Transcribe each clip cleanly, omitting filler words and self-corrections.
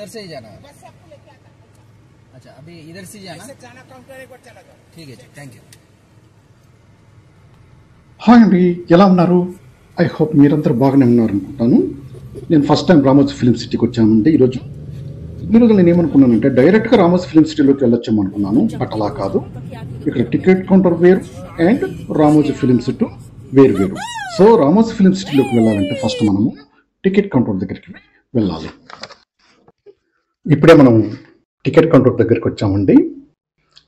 इधर से ही जाना है? अच्छा, अभी इधर से जाना काउंटर एक बार चला जाओ। ठीक है, थैंक यू। హాయ్ అండి, ఎలా ఉన్నారు? ఐ హోప్ మీరందరూ బాగానే ఉన్నారు అనుకుంటాను. నేను ఫస్ట్ టైం రామోజీ ఫిలిం సిటీకి వచ్చానండి ఈరోజు నేను ఏమనుకున్నానంటే డైరెక్ట్గా రామోజీ ఫిలిం సిటీలోకి వెళ్ళొచ్చాము అనుకున్నాను. బట్ అలా కాదు, ఇక్కడ టికెట్ కౌంటర్ వేరు అండ్ రామోజీ ఫిలిం సిటీ వేరు వేరు. సో రామోజీ ఫిలిం సిటీలోకి వెళ్ళాలంటే ఫస్ట్ మనము టికెట్ కౌంటర్ దగ్గరికి వెళ్ళాలి. ఇప్పుడే మనం టికెట్ కౌంటర్ దగ్గరికి వచ్చామండి.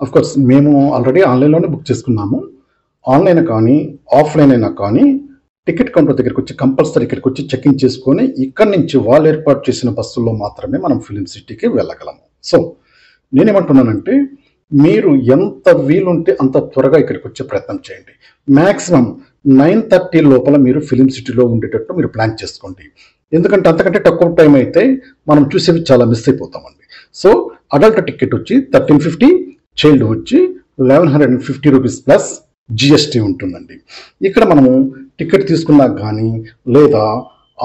అఫ్కోర్స్ మేము ఆల్రెడీ ఆన్లైన్లోనే బుక్ చేసుకున్నాము. ఆన్లైన్ కానీ ఆఫ్లైన్ అయినా కానీ టికెట్ కౌంటర్ దగ్గరికి వచ్చి కంపల్సరీ ఇక్కడికి వచ్చి చెక్ఇన్ చేసుకొని ఇక్కడి నుంచి వాళ్ళు ఏర్పాటు చేసిన బస్సుల్లో మాత్రమే మనం ఫిలిం సిటీకి వెళ్ళగలము. సో నేనేమంటున్నానంటే మీరు ఎంత వీలుంటే అంత త్వరగా ఇక్కడికి వచ్చే ప్రయత్నం చేయండి. మ్యాక్సిమం 9:30 లోపల మీరు ఫిలిం సిటీలో ఉండేటట్టు మీరు ప్లాన్ చేసుకోండి. ఎందుకంటే అంతకంటే తక్కువ టైం అయితే మనం చూసేవి చాలా మిస్ అయిపోతామండి. సో అడల్ట్ టికెట్ వచ్చి 1350, చైల్డ్ వచ్చి 1150 రూపీస్ ప్లస్ జిఎస్టీ ఉంటుందండి. ఇక్కడ మనము టికెట్ తీసుకున్నా కానీ లేదా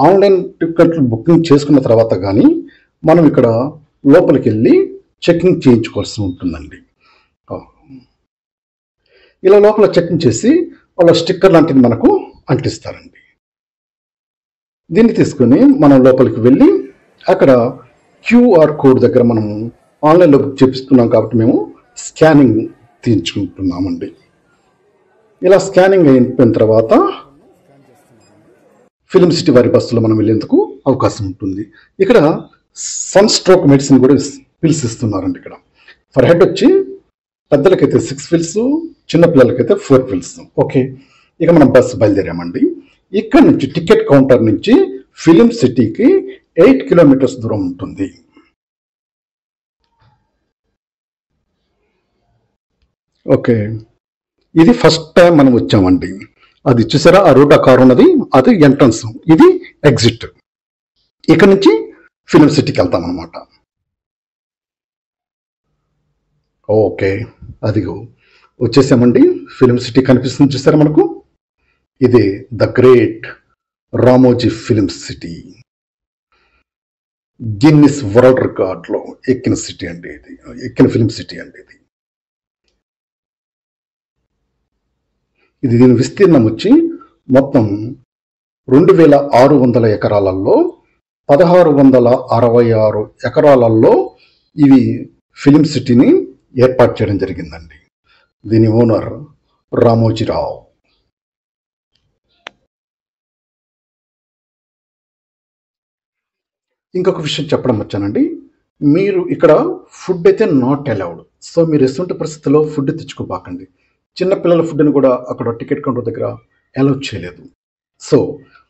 ఆన్లైన్ టికెట్లు బుకింగ్ చేసుకున్న తర్వాత కానీ మనం ఇక్కడ లోపలికి వెళ్ళి చెకింగ్ చేయించుకోవాల్సి ఉంటుందండి. ఇలా లోపల చెకింగ్ చేసి వాళ్ళ స్టిక్కర్ లాంటిది మనకు అంటిస్తారండి. దీన్ని తీసుకొని మనం లోపలికి వెళ్ళి అక్కడ క్యూఆర్ కోడ్ దగ్గర మనము ఆన్లైన్లో బుక్ చేపిస్తున్నాం కాబట్టి మేము స్కానింగ్ తీయించుకుంటున్నామండి. ఇలా స్కానింగ్ అయిపోయిన తర్వాత ఫిలిం సిటీ వారి బస్సులో మనం వెళ్ళేందుకు అవకాశం ఉంటుంది. ఇక్కడ సన్ స్ట్రోక్ మెడిసిన్ కూడా పిల్స్ ఇస్తున్నారండి. ఇక్కడ ఫర్ హెడ్ వచ్చి పెద్దలకైతే 6 పిల్స్, చిన్నపిల్లలకైతే 4 పిల్స్. ఓకే, ఇక మనం బస్సు బయలుదేరామండి. ఇక్కడ నుంచి టికెట్ కౌంటర్ నుంచి ఫిలిం సిటీకి 8 కిలోమీటర్స్ దూరం ఉంటుంది. ఓకే, ఇది ఫస్ట్ టైం మనం వచ్చామండి. అది చూసారా, ఆ రోడ్ ఆ కార్ ఉన్నది, అది ఎంట్రన్స్, ఇది ఎగ్జిట్. ఇక్కడ నుంచి ఫిలిం సిటీకి వెళ్తాం అనమాట. ఓకే, అదిగో వచ్చేసామండి. ఫిలిం సిటీ కనిపిస్తుంది చూసారా మనకు. ఇది the great Ramoji film city, Guinness world రికార్డ్లో ఎక్కిన సిటీ అండి ఇది, ఎక్కిన ఫిలిం సిటీ అండి ఇది. దీని విస్తీర్ణం వచ్చి మొత్తం 2600 ఎకరాలలో 1666 ఎకరాలలో ఇవి ఫిలిం సిటీని ఏర్పాటు చేయడం జరిగిందండి. దీని ఓనర్ రామోజీరావు. ఇంకొక విషయం చెప్పడం వచ్చానండి, మీరు ఇక్కడ ఫుడ్ అయితే నాట్ అలౌడ్. సో మీరు ఎటువంటి పరిస్థితుల్లో ఫుడ్ తెచ్చుకోబాకండి. చిన్నపిల్లల ఫుడ్ని కూడా అక్కడ టికెట్ కౌంటర్ దగ్గర అలౌ చేయలేదు. సో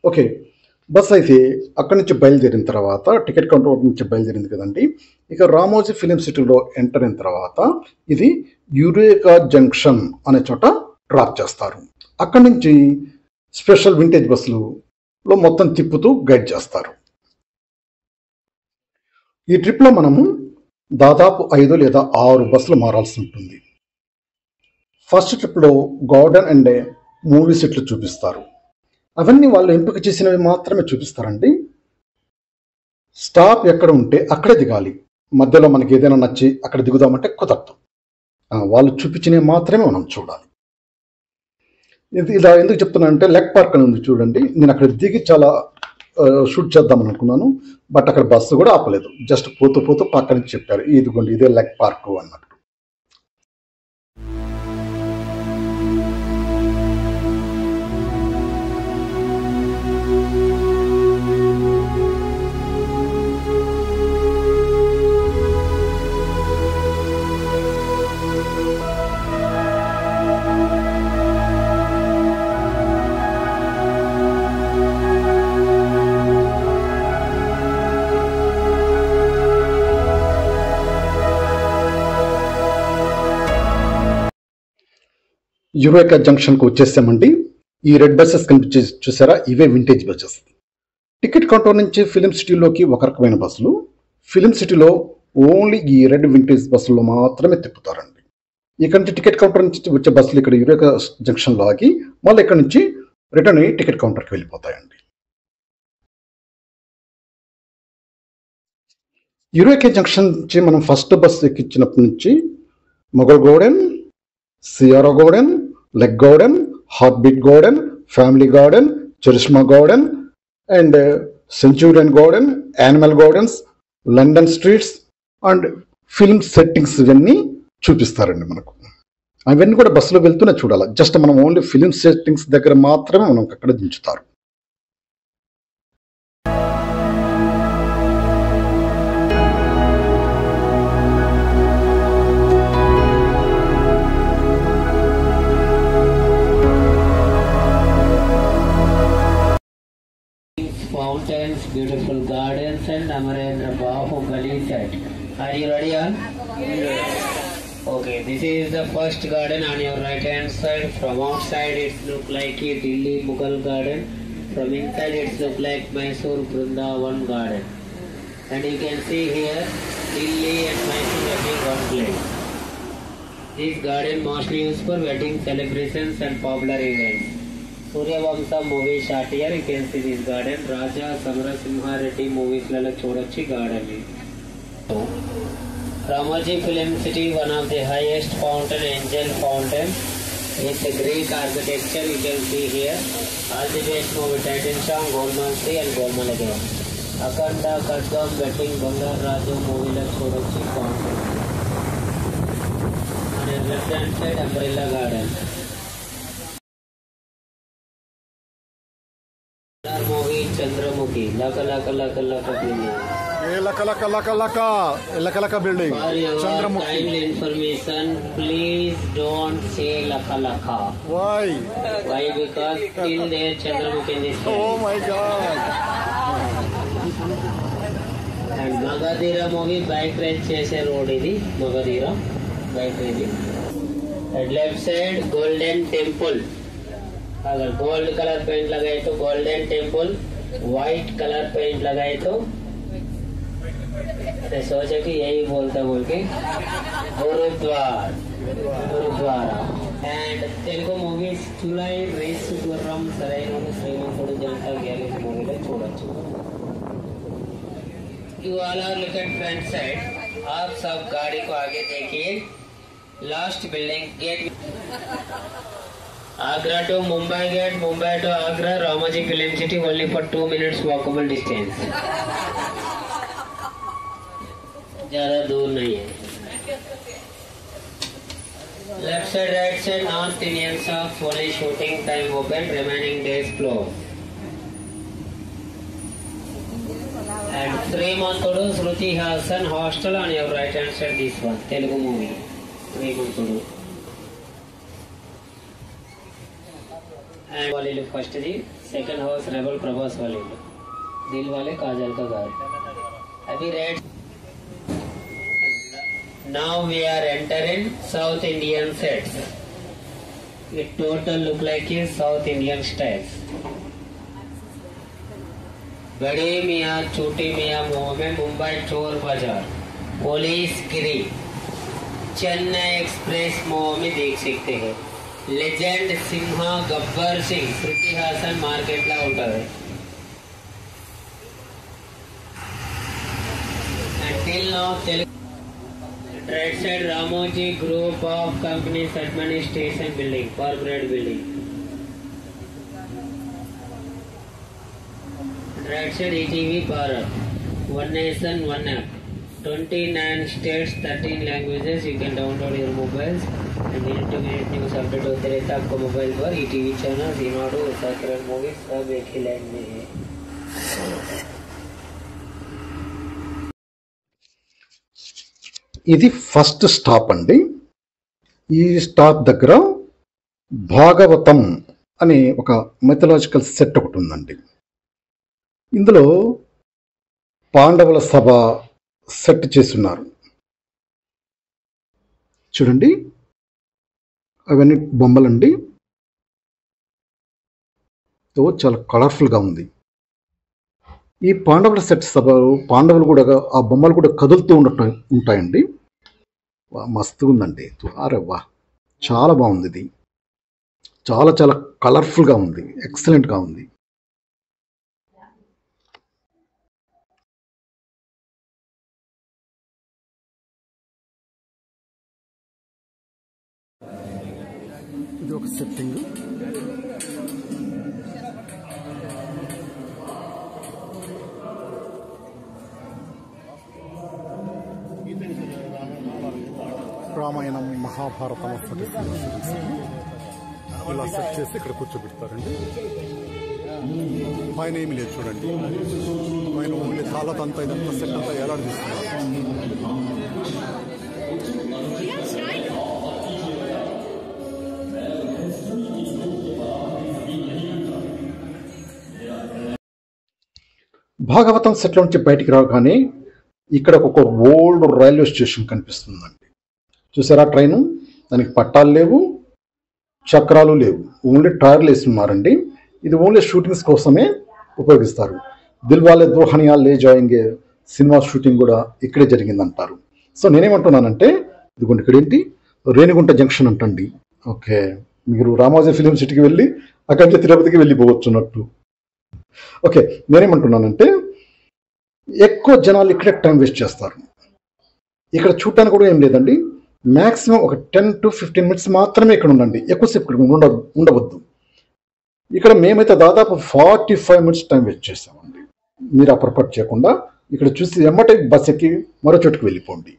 ఓకే, బస్ అయితే అక్కడి నుంచి బయలుదేరిన తర్వాత టికెట్ కౌంటర్ నుంచి బయలుదేరింది కదండి. ఇక రామోజీ ఫిలిం సిటీలో ఎంటర్ అయిన తర్వాత ఇది యురేకా జంక్షన్ అనే చోట డ్రాప్ చేస్తారు. అక్కడి నుంచి స్పెషల్ వింటేజ్ బస్సులో మొత్తం తిప్పుతూ గైడ్ చేస్తారు. ఈ ట్రిప్లో మనము దాదాపు 5 లేదా 6 బస్సులు మారాల్సి ఉంటుంది. ఫస్ట్ ట్రిప్లో గార్డెన్ అండ్ మూవీ సెట్లు చూపిస్తారు. అవన్నీ వాళ్ళు ఎంపిక చేసినవి మాత్రమే చూపిస్తారండి. స్టాప్ ఎక్కడ ఉంటే అక్కడే దిగాలి. మధ్యలో మనకి ఏదైనా నచ్చి అక్కడ దిగుదామంటే కుదరదు. వాళ్ళు చూపించినవి మాత్రమే మనం చూడాలి. ఇలా ఎందుకు చెప్తున్నానంటే లెగ్ పార్క్ అని ఉంది చూడండి. నేను అక్కడ దిగి చాలా షూట్ చేద్దాం అనుకున్నాను, బట్ అక్కడ బస్సు కూడా ఆపలేదు. జస్ట్ పోతూ పోతూ పక్క నుంచి చెప్పారు, ఇదిగోండి ఇదే లెగ్ పార్క్ అన్నట్టు. యురేకా జంక్షన్కు వచ్చేసామండి. ఈ రెడ్ బస్సెస్ కనిపించే చూసారా, ఇవే వింటేజ్ బస్సెస్. టికెట్ కౌంటర్ నుంచి ఫిలిం సిటీలోకి ఒక రకమైన బస్సులు, ఫిలిం సిటీలో ఓన్లీ ఈ రెడ్ వింటేజ్ బస్సుల్లో మాత్రమే తిప్పుతారండి. ఇక్కడ నుంచి టికెట్ కౌంటర్ నుంచి వచ్చే బస్సులు ఇక్కడ యురేకా జంక్షన్లో ఆగి మళ్ళీ ఇక్కడ నుంచి రిటర్న్ అయ్యి టికెట్ కౌంటర్కి వెళ్ళిపోతాయండి. యూరోకే జంక్షన్ నుంచి మనం ఫస్ట్ బస్ ఎక్కించినప్పటి నుంచి మొఘల్ గార్డెన్, సియారా garden, leg garden, heart beat garden, family garden, charisma garden and centurion garden, animal gardens, London streets and film settings ఇవన్నీ చూపిస్తారండి మనకు. అవన్నీ కూడా బస్సులో వెళ్తూనే చూడాలి. జస్ట్ మనం ఓన్లీ ఫిలిం సెట్టింగ్స్ దగ్గర మాత్రమే మనం అక్కడ దించుతారు. Fountains, beautiful gardens and Amarendra Bahubali set. Are you ready on? Yes. Okay, this is the first garden on your right hand side. From outside it look like a Delhi Mughal garden. From inside it look like Mysore Vrindavan garden. And you can see here Delhi and Mysore are in one place. This garden mostly used for wedding celebrations and popular events. Surya Vamsa movie shot here. You can see this garden. Raja Samarasimha Reddy movies lala chodachi garden. Ramoji Film City, one of the highest fountain, Angel Fountain. It's a Greek architecture. You can see here. All the best movie Titan Song, Golmaal 3 and Golmaal again. Akanda Kadgam Betting Bangar Raju movie la chodachi fountain. On the left hand side, Umbrella Garden. Movie Chandramukhi, Laka Laka Laka Laka building. లక లక building For your kind information, please don't say Laka Laka. Why Why? Because till there Chandramukhi in this oh my god. And Magadhira movie bike ride chese road idi Magadhira bike ride. At left side Golden Temple. अगर gold colour paint लगाए तो Golden Temple, white colour paint लगाए तो सोचे कि यही बोलता बोल के गुरुद्वारा. एंड तेलुगु मूवीज जुलाई रेस गुर्रम सరైన శ్రీమంతుడు జనతా గ్యాలరీ మూవీలో చూడొచ్చు. You all are look at front side. आप सब गाड़ी को आगे देखिए. Last building gate Agra to Mumbai gate, Mumbai to Agra, Ramoji Film City only for 2 minutes walkable distance. ज़्यादा दूर नहीं है. Left side, right side, North Indian shop, only shooting time open, remaining days closed. And 3 months old Shruti Hassan hostel on your right hand side. This one Telugu movie. 3 months old. And वाले लोग first जी, second house rebel Prabhas वाले लोग, दिल वाले काजल का घर. अभी red. Now we are entering South Indian sets. It total look like a South Indian styles. बड़े मियाँ छोटे मियाँ मुंह में मुंबई चोर बाजार, पुलिस गिरी, चेन्नई एक्सप्रेस मुंह में देख सकते हैं. लेजेंड सिंहा गब्बर सिंह श्रुति हासन मार्केट ला ఉంటారు. Until now right side Ramoji Group of Companies Administration Building, corporate building. Right side ETV Bharat, One Nation One App, 29 states 13 languages. You can download your mobiles and minute news update होते रहता है आपको mobile पर. ETV channel जीनाडो साकरन movie सब एक ही line में है. ఇది ఫస్ట్ స్టాప్ అండి. ఈ స్టాప్ దగ్గర భాగవతం అనే ఒక మెథలాజికల్ సెట్ ఒకటి ఉందండి. ఇందులో పాండవుల సభ సెట్ చేస్తున్నారు చూడండి. అవన్నీ బొమ్మలండి. చాలా కలర్ఫుల్గా ఉంది. ఈ పాండవుల సెట్ సభలో పాండవులు కూడా ఆ బొమ్మలు కూడా కదులుతూ ఉంటాయండి. మస్తుగా ఉందండి. అరే వా, చాలా బాగుంది. ఇది చాలా చాలా కలర్ఫుల్గా ఉంది. ఎక్సలెంట్గా ఉంది. ఇది ఒక సెట్టింగ్. రామాయణం, మహాభారతం ఇలా సెట్ చేసి ఇక్కడ కూర్చోబెడతారండి. పైన ఏమి లేదు చూడండి, పైన ఓన్లీ తాళతంతా ఇదంతా సెట్ అంతా ఏలాడిస్తున్నారు. భాగవతం సెట్లో నుంచి బయటికి రాగానే ఇక్కడ ఒక ఓల్డ్ రైల్వే స్టేషన్ కనిపిస్తుందండి. చూసారా ట్రైను? దానికి పట్టాలు లేవు, చక్రాలు లేవు, ఓన్లీ టైర్లు వేస్తున్నారండి. ఇది ఓన్లీ షూటింగ్స్ కోసమే ఉపయోగిస్తారు. దిల్వాలే దుల్హనియా లే జాయింగే సినిమా షూటింగ్ కూడా ఇక్కడే జరిగిందంటారు. సో నేనేమంటున్నానంటే, ఇదిగోండి ఇక్కడ ఏంటి, రేణిగుంట జంక్షన్ అంటండి. ఓకే, మీరు రామోజీ ఫిలిం సిటీకి వెళ్ళి అక్కడి నుంచి తిరుపతికి వెళ్ళిపోవచ్చున్నట్టు. ఓకే, నేనేమంటున్నానంటే ఎక్కువ జనాలు ఇక్కడే టైం వేస్ట్ చేస్తారు. ఇక్కడ చూడటానికి కూడా ఏం లేదండి, మ్యాక్సిమం ఒక 10 to 15 minutes మాత్రమే ఇక్కడ ఉండండి, ఎక్కువసేపు ఇక్కడ ఉండవద్దు. ఇక్కడ మేమైతే దాదాపు 45 minutes టైం వేస్ట్ చేసామండి. మీరు ఆ పొరపాటు చేయకుండా ఇక్కడ చూసి ఎమ్మటే బస్ ఎక్కి మరో చోటుకు వెళ్ళిపోండి.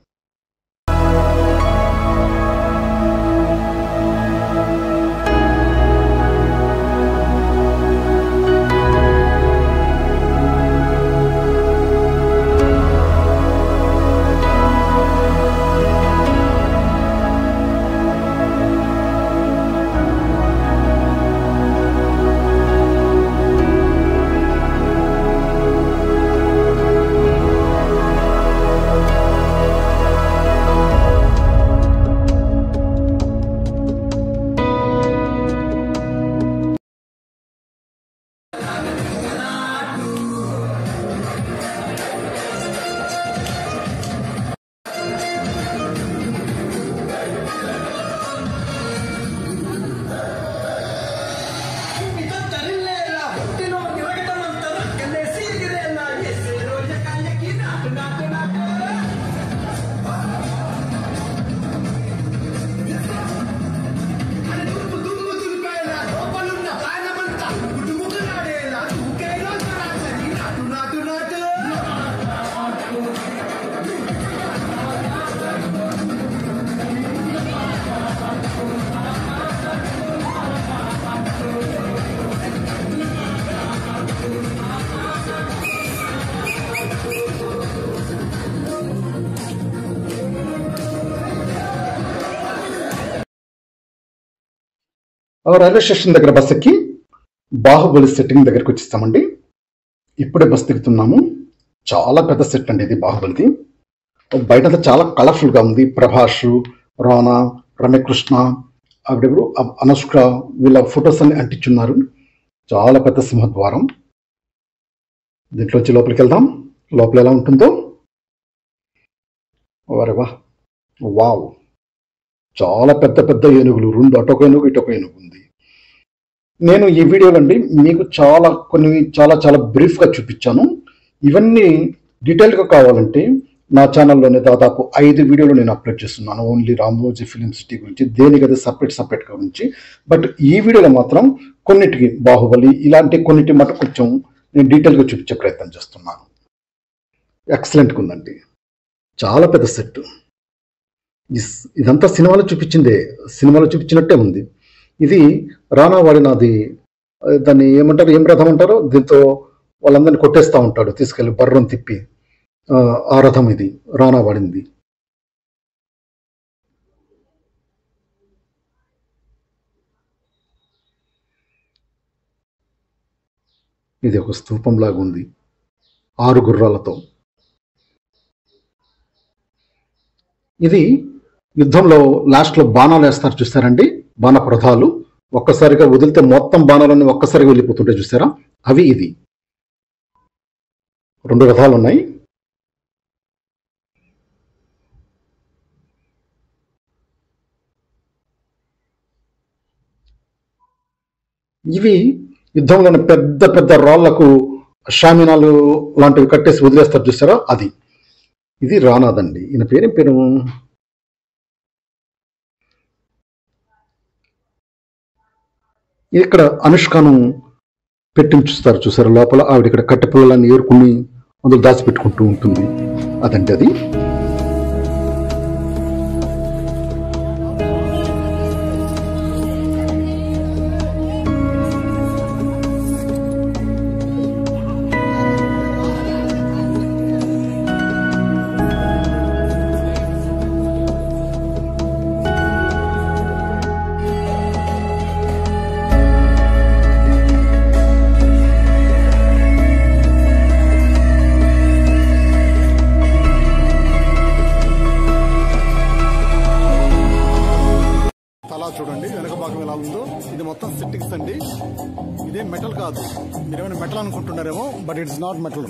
రైల్వే స్టేషన్ దగ్గర బస్ ఎక్కి బాహుబలి సెట్టింగ్ దగ్గరికి వచ్చేస్తామండి. ఇప్పుడే బస్ దిగుతున్నాము. చాలా పెద్ద సెట్ అండి ఇది బాహుబలిది. బయట చాలా కలర్ఫుల్గా ఉంది. ప్రభాస్, రానా, రమ్యకృష్ణ, ఆవిడెవరు అనుష్క, వీళ్ళ ఫొటోస్ అన్ని అంటించున్నారు. చాలా పెద్ద సింహద్వారం. దీంట్లోంచి లోపలికి వెళ్దాం. లోపల ఎలా ఉంటుందో. వరేవా, వావ్, చాలా పెద్ద పెద్ద ఏనుగులు, 2 అటొక ఏనుగు ఇటొక ఏనుగు ఉంది. నేను ఈ వీడియోలో అండి మీకు చాలా బ్రీఫ్గా చూపించాను. ఇవన్నీ డీటెయిల్గా కావాలంటే నా ఛానల్లోనే దాదాపు 5 వీడియోలు నేను అప్లోడ్ చేస్తున్నాను, ఓన్లీ రామోజీ ఫిలిం సిటీ గురించి, దేనికది సపరేట్గా గురించి. బట్ ఈ వీడియోలో మాత్రం కొన్నిటికి బాహుబలి ఇలాంటి కొన్నిటి మటు కొంచెం నేను డీటెయిల్గా చూపించే ప్రయత్నం చేస్తున్నాను. ఎక్సలెంట్గా ఉందండి, చాలా పెద్ద సెట్. ఇదంతా సినిమాలో చూపించినట్టే ఉంది. ఇది రానా వాడినది, దాన్ని ఏమంటారు, ఏం రథం అంటారో, దీంతో వాళ్ళందరినీ కొట్టేస్తూ ఉంటాడు తీసుకెళ్ళి బర్రం తిప్పి. ఆ రథం ఇది రానా వాడింది. ఇది ఒక స్తూపంలాగా ఉంది 6 గుర్రాలతో. ఇది యుద్ధంలో లాస్ట్లో బాణాలు వేస్తారు చూస్తారండి, బాణ రథాలు. ఒక్కసారిగా వదిలితే మొత్తం బాణాలన్నీ ఒక్కసారిగా వెళ్ళిపోతుంటాయి చూసారా, అవి ఇది. 2 రథాలు ఉన్నాయి. ఇవి యుద్ధంలోని పెద్ద పెద్ద రాళ్లకు షామినాలు లాంటివి కట్టేసి వదిలేస్తారు చూసారా, అది. ఇది రానాదండి. ఈయన పేరు ఇక్కడ అనుష్కను పెట్టి చూస్తారు, చూసారు లోపల ఆవిడ ఇక్కడ కట్టె పుల్లలన్నీ ఏరుకుని అందులో దాచిపెట్టుకుంటూ ఉంటుంది. అదండి అది. చూడండి వెనక భాగం ఎలా ఉందో. ఇది మొత్తం సెట్టింగ్స్ అండి, ఇదే మెటల్ కాదు. మీరేమైనా మెటల్ అనుకుంటున్నారేమో, బట్ ఇట్స్ నాట్ మెటల్.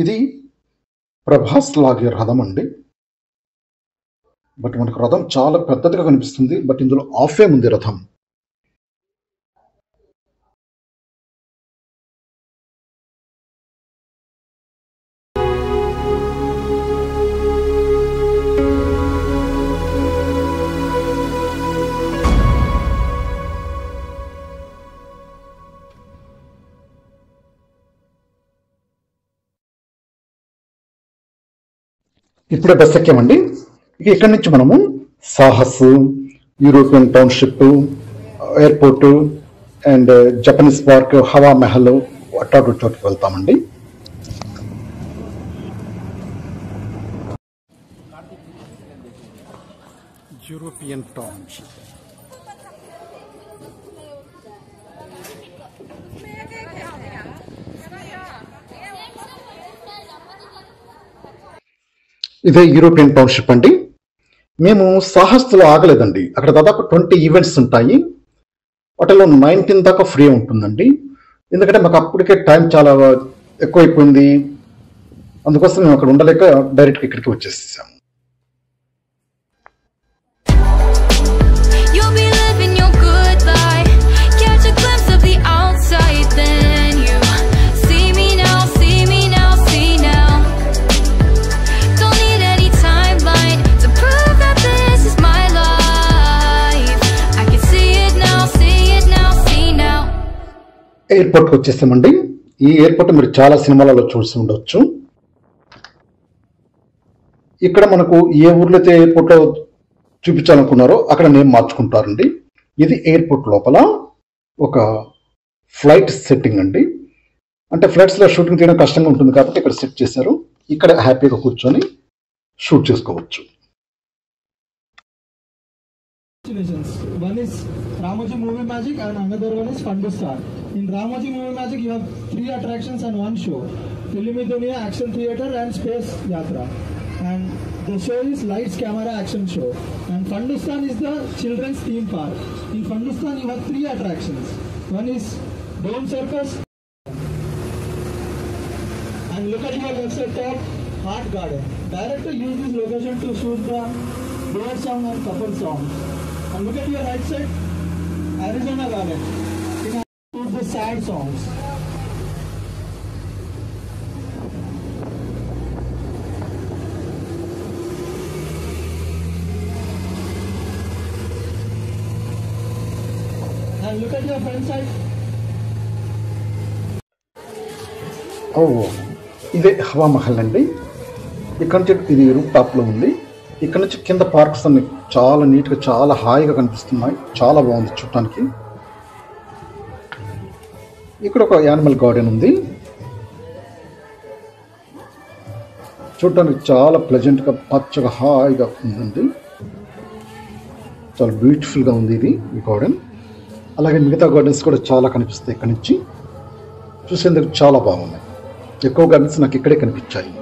ఇది ప్రభాస్ లాగే రథం అండి. బట్ మనకు రథం చాలా పెద్దదిగా కనిపిస్తుంది, బట్ ఇందులో ఆఫే ఉంది రథం. ఇప్పుడే బస్ ఎక్కామండి. ఇక ఇక్కడి నుంచి మనము Sahas, European township, airport and Japanese park, Hawa Mahal అట్లాంటి చోటుకి వెళ్తామండి. European township. ఇదే యూరోపియన్ టౌన్షిప్ అండి. మేము సాహస్లో ఆగలేదండి. అక్కడ దాదాపు 20 ఈవెంట్స్ ఉంటాయి. వాటిలో 19 దాకా ఫ్రీ ఉంటుందండి. ఎందుకంటే మాకు అప్పటికే టైం చాలా ఎక్కువైపోయింది. అందుకోసం మేము అక్కడ ఉండలేక డైరెక్ట్గా ఇక్కడికి వచ్చేసాము. ఎయిర్పోర్ట్కి వచ్చేసామండి. ఈ ఎయిర్పోర్ట్ మీరు చాలా సినిమాలలో చూసి ఉండొచ్చు. ఇక్కడ మనకు ఏ ఊర్లో అయితే ఎయిర్పోర్ట్లో చూపించాలనుకున్నారో అక్కడ నేమ్ మార్చుకుంటారండి. ఇది ఎయిర్పోర్ట్ లోపల ఒక ఫ్లైట్ సెట్టింగ్ అండి. అంటే ఫ్లైట్స్లో షూటింగ్ చేయడం కష్టంగా ఉంటుంది కాబట్టి ఇక్కడ సెట్ చేశారు. ఇక్కడ హ్యాపీగా కూర్చొని షూట్ చేసుకోవచ్చు. One is Ramoji Movie Magic and another one is Fundustar. In Ramoji Movie Magic you have 3 attractions and 1 show. Filmi Dunia, Action Theatre and Space Yatra. And the show is Lights Camera Action Show. And Fundustan is the children's theme park. In Fundustan you have 3 attractions. One is Dome Circus. And look at your left side top, Art Garden. Director used this location to shoot the bird song and couple songs. And look at your right side, Arizona Garden. It has the sad songs. And look at your front side. ఇదే హవా మహల్ అండి. ఇక్కడ నుంచి ఇది రూప్ టాప్లో ఉంది. ఇక్కడ నుంచి కింద పార్క్స్ అన్ని చాలా నీట్గా చాలా హాయిగా కనిపిస్తున్నాయి. చాలా బాగుంది చూడటానికి. ఇక్కడ ఒక యానిమల్ గార్డెన్ ఉంది. చూడటానికి చాలా ప్లెజెంట్గా పచ్చగా హాయిగా ఉందండి. చాలా బ్యూటిఫుల్గా ఉంది ఇది ఈ గార్డెన్. అలాగే మిగతా గార్డెన్స్ కూడా చాలా కనిపిస్తాయి. ఇక్కడ నుంచి చూసేందుకు చాలా బాగున్నాయి. ఎక్కువ గార్డెన్స్ నాకు ఇక్కడే కనిపించాయి.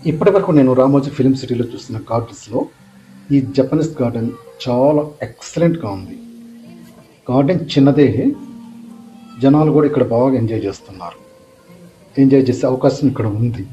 ఇప్పటి వరకు నేను రామోజీ ఫిలిం సిటీలో చూసిన గార్డెన్స్లో ఈ జపనీస్ గార్డెన్ చాలా ఎక్సలెంట్గా ఉంది. గార్డెన్ చిన్నదే, జనాలు కూడా ఇక్కడ బాగా ఎంజాయ్ చేస్తున్నారు. ఎంజాయ్ చేసే అవకాశం ఇక్కడ ఉంది.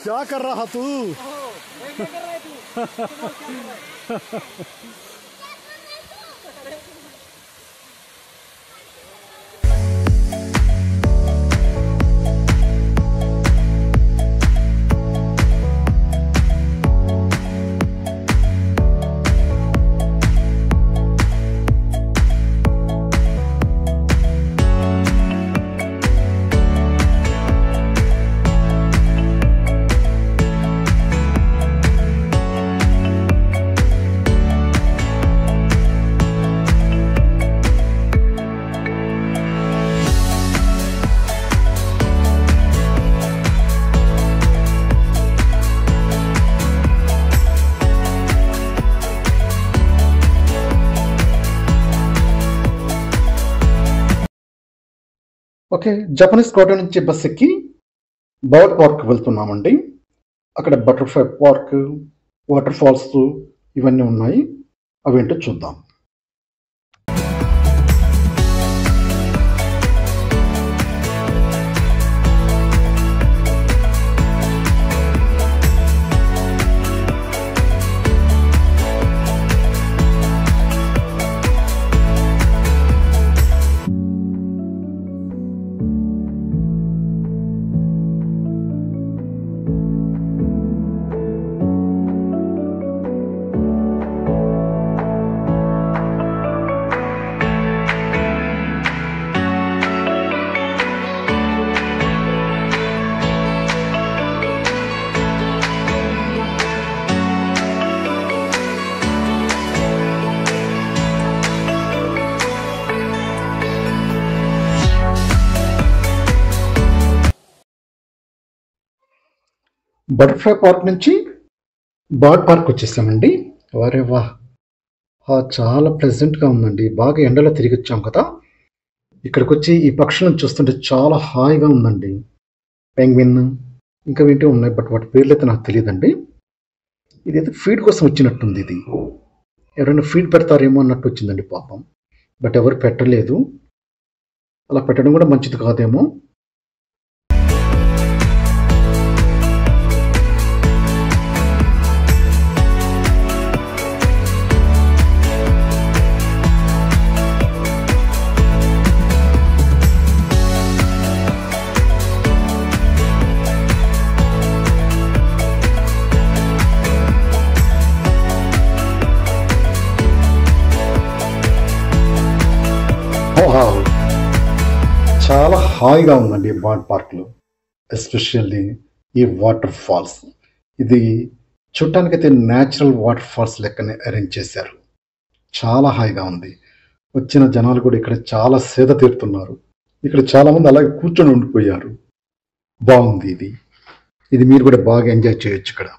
क्या कर रहा तू? ఓకే, జపనీస్ గార్డెన్ నుంచి బస్ ఎక్కి బర్డ్ పార్క్ వెళ్తున్నామండి. అక్కడ బటర్ఫ్లై పార్క్, వాటర్ ఫాల్స్ ఇవన్నీ ఉన్నాయి. అవేంటో చూద్దాం. బటర్ఫ్లై పార్క్ నుంచి బర్డ్ పార్క్ వచ్చేసామండి. వారే వా, చాలా ప్లెజెంట్గా ఉందండి. బాగా ఎండలో తిరిగి వచ్చాం కదా, ఇక్కడికి వచ్చి ఈ పక్షులను చూస్తుంటే చాలా హాయిగా ఉందండి. పెంగ్విన్ ఇంకా ఏంటో ఉన్నాయి, బట్ వాటి పేర్లు అయితే నాకు తెలియదండి. ఇదైతే ఫీడ్ కోసం వచ్చినట్టుంది. ఇది ఎవరైనా ఫీడ్ పెడతారేమో అన్నట్టు వచ్చిందండి పాపం, బట్ ఎవరు పెట్టలేదు. అలా పెట్టడం కూడా మంచిది కాదేమో. చాలా హాయిగా ఉందండి ఈ బాండ్ పార్క్లో, ఎస్పెషల్లీ ఈ వాటర్ ఫాల్స్. ఇది చూడటానికైతే న్యాచురల్ వాటర్ ఫాల్స్ లెక్కనే అరేంజ్ చేశారు. చాలా హాయిగా ఉంది. వచ్చిన జనాలు కూడా ఇక్కడ చాలా సేద తీరుతున్నారు. ఇక్కడ చాలామంది అలాగే కూర్చొని ఉండిపోయారు. బాగుంది ఇది మీరు కూడా బాగా ఎంజాయ్ చేయొచ్చు ఇక్కడ.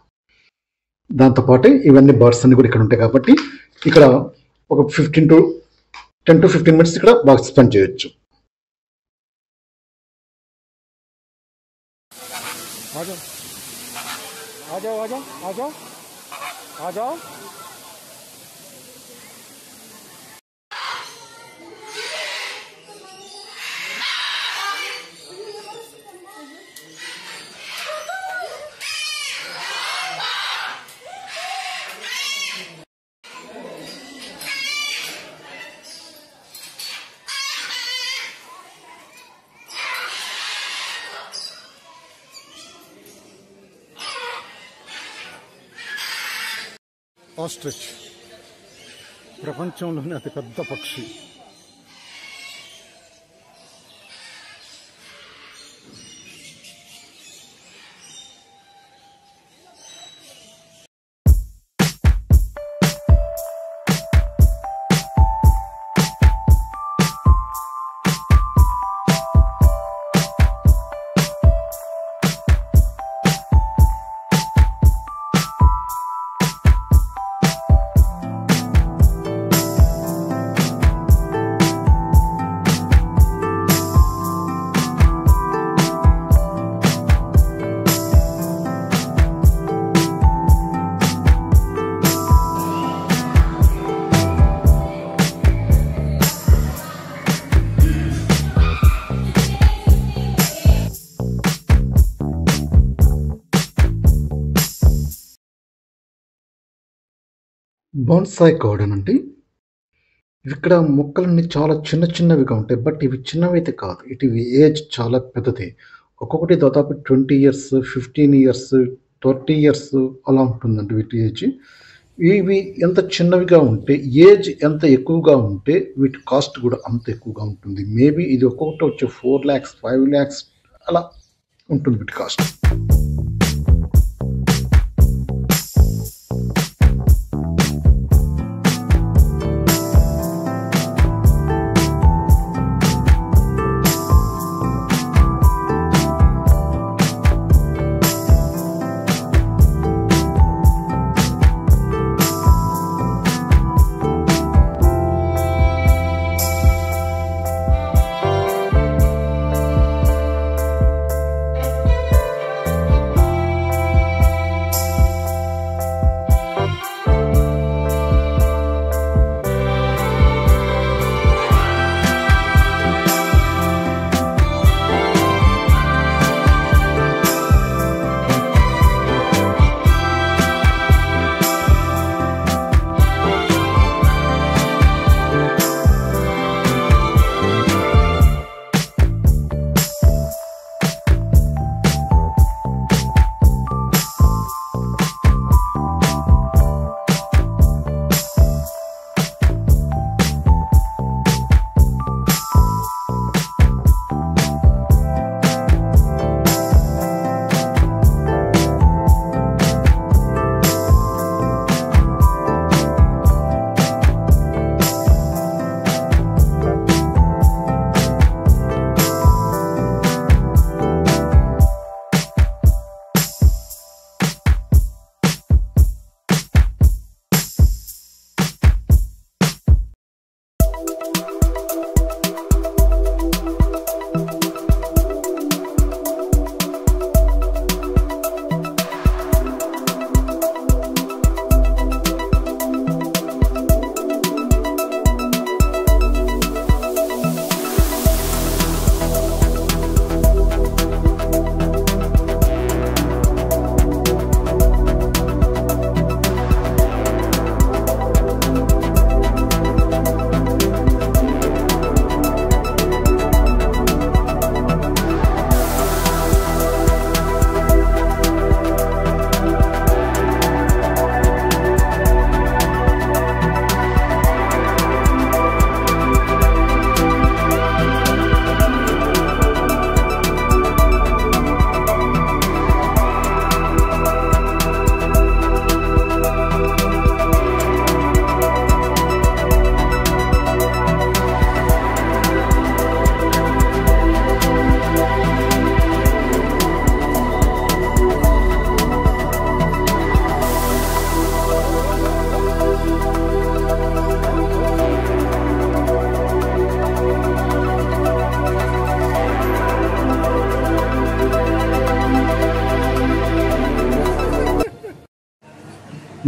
దాంతోపాటు ఇవన్నీ బర్డ్స్ అన్ని కూడా ఇక్కడ ఉంటాయి కాబట్టి ఇక్కడ ఒక 10 to 15 minutes ఇక్కడ బాగా స్పెండ్ చేయొచ్చు. ఆస్ట్రిచ్ ప్రపంచంలోనే అతిపెద్ద పక్షి. బోన్సాయ్ గార్డెన్ అంటే ఇక్కడ మొక్కలన్నీ చాలా చిన్నవిగా ఉంటాయి. బట్ ఇవి చిన్నవి అయితే కాదు, ఇవి ఏజ్ చాలా పెద్దది. ఒక్కొక్కటి దాదాపు 20 years, 15 years, 30 years అలా ఉంటుందండి వీటి ఏజ్. ఇవి ఎంత చిన్నవిగా ఉంటే, ఏజ్ ఎంత ఎక్కువగా ఉంటే వీటి కాస్ట్ కూడా అంత ఎక్కువగా ఉంటుంది. మేబీ ఇది ఒక్కొక్కటి వచ్చి 4 lakhs, 5 lakhs అలా ఉంటుంది వీటి కాస్ట్.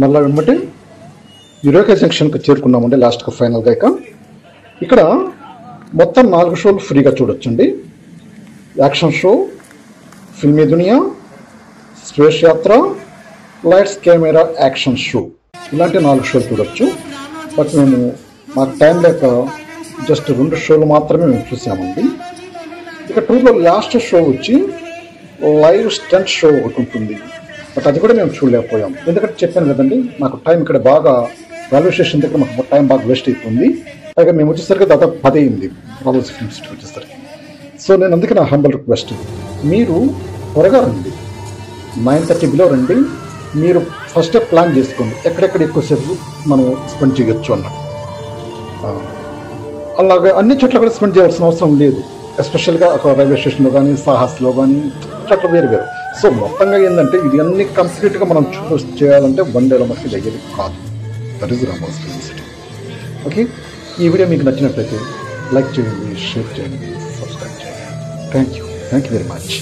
మళ్ళీ వెంబటే యురేకా జంక్షన్కి చేరుకున్నామండి లాస్ట్గా ఫైనల్గా. ఇక్కడ మొత్తం 4 షోలు ఫ్రీగా చూడొచ్చండి. యాక్షన్ షో, ఫిల్మీ దునియా, స్పేస్ యాత్ర, లైట్స్ కెమెరా యాక్షన్ షో, ఇలాంటి 4 షోలు చూడొచ్చు. బట్ మేము మాకు టైం లేక జస్ట్ 2 షోలు మాత్రమే మేము చూసామండి. ఇక టూర్లో లాస్ట్ షో వచ్చి లైవ్ స్టంట్ షో ఒకటి ఉంటుంది. బట్ అది కూడా మేము చూడలేకపోయాం. ఎందుకంటే చెప్పాను కదండి, మాకు టైం ఇక్కడ బాగా రైల్వే స్టేషన్ దగ్గర మాకు టైం బాగా వేస్ట్ అయిపోయింది. పైగా మేము వచ్చేసరికి దాదాపు 10 అయింది రామోజీ ఫిల్మ్ సిటీ వచ్చేసరికి. సో నేను అందుకే నా హంబల్ రిక్వెస్ట్, మీరు త్వరగా రండి, 9:30 బిలో రండి. మీరు ఫస్టే ప్లాన్ చేసుకోండి ఎక్కడెక్కడ ఎక్కువసేపు మనం స్పెండ్ చేయొచ్చు అన్నట్టు. అలాగే అన్ని చోట్ల కూడా స్పెండ్ చేయాల్సిన అవసరం లేదు. ఎస్పెషల్గా ఒక రైల్వే స్టేషన్లో కానీ, సాహస్లో కానీ అట్లా వేరు వేరు. సో మొత్తంగా ఏంటంటే ఇది అన్ని కంప్లీట్గా మనం చేయాలంటే 1 డేలో మనకి దగ్గర కాదు. That is Ramoji film city. Okay, ఈ వీడియో మీకు నచ్చినట్లయితే లైక్ చేయండి, షేర్ చేయండి, సబ్స్క్రైబ్ చేయండి. Thank you very much.